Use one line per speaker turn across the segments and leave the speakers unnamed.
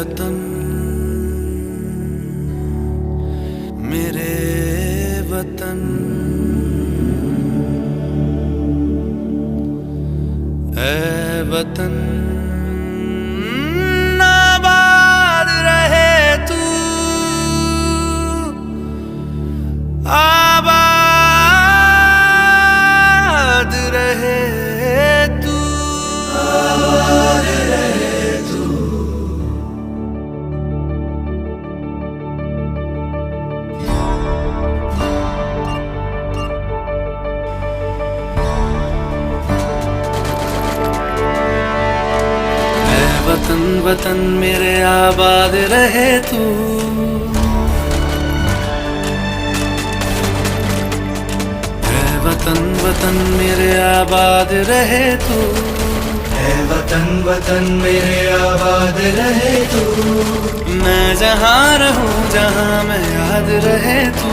वतन मेरे वतन, ऐ वतन आबाद रहे तू, आबाद रहे तू, आबाद रहे तू। वतन वतन मेरे आबाद रहे तू, ऐ वतन वतन मेरे आबाद रहे तू,
ऐ वतन वतन मेरे आबाद रहे तू।
मैं जहाँ रहूँ जहाँ मैं याद रहे तू,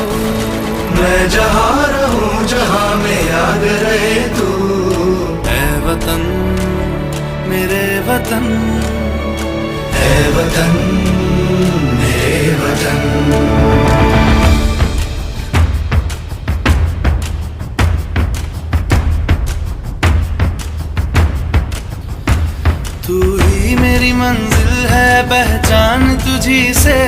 मैं जहाँ रहूँ जहाँ मैं याद रहे तू।
ऐ वतन मेरे वतन,
ऐ वतन मेरे वतन।
तू ही मेरी मंजिल है पहचान तुझी से,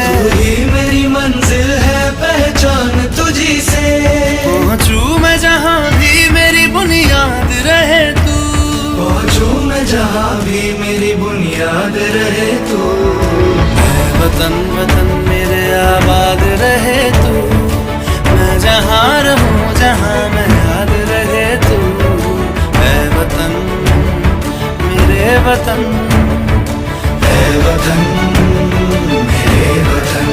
तू ही मेरी मंजिल है पहचान तुझी से।
पहुँचूं मैं जहाँ भी मेरी बुनियाद रहे तू,
पहुँचूं मैं जहाँ भी मेरी बुनियाद रहे तू।
ऐ वतन वतन मेरे आबाद रहे तू, मैं जहाँ रहूँ जहाँ मैं याद रहे तू। ऐ वतन मेरे वतन,
ऐ वतन मेरे वतन।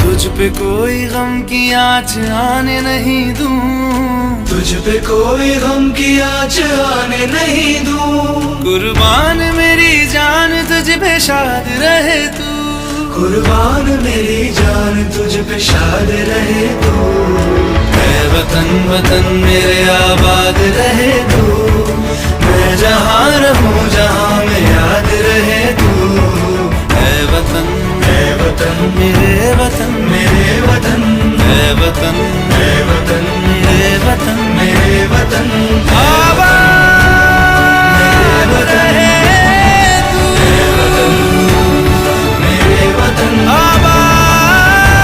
तुझ पे कोई गम की आँच आने नहीं दूं,
तुझ पे कोई गम की आँच आने नहीं दूं।
कुर्बान मेरी जान तुझ पे शाद रहे तू,
कुर्बान मेरी जान तुझ पे शाद रहे तू।
ऐ वतन वतन मेरे आबाद रहे तू, मैं जहाँ रहूँ जहाँ मैं याद रहे तू। ऐ वतन मेरे वतन,
मेरे वतन,
ऐ वतन
ऐ वतन
मेरे वतन,
मेरे वतन।
आबाद रहे तू,
मेरे वतन,
आबाद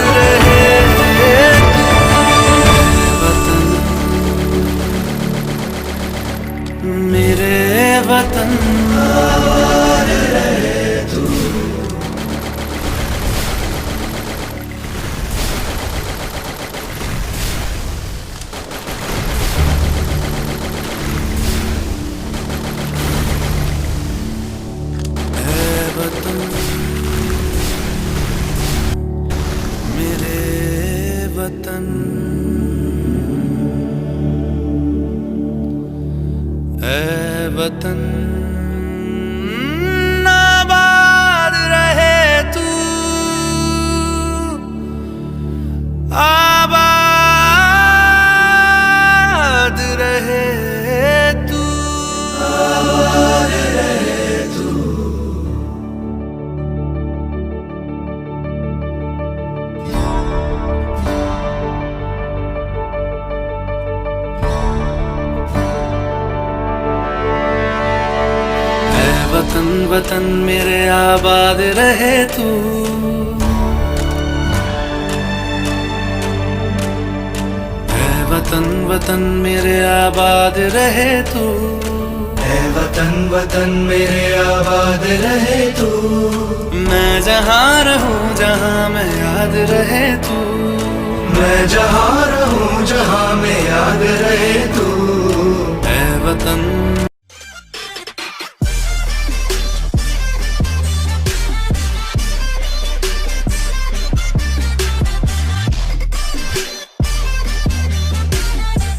रहे तू। वतन मेरे वतन,
आबाद रहे तू।
वतन मेरे वतन, ऐ वतन आबाद रहे तू, आबाद रहे तू,
आबाद रहे तू।
वतन वतन मेरे आबाद रहे तू, ऐ वतन वतन मेरे आबाद रहे तू,
ऐ वतन वतन मेरे आबाद रहे तू।
मैं जहाँ रहूँ जहाँ मैं याद रहे तू।
मैं जहाँ रहूँ जहाँ मैं याद रहे तू।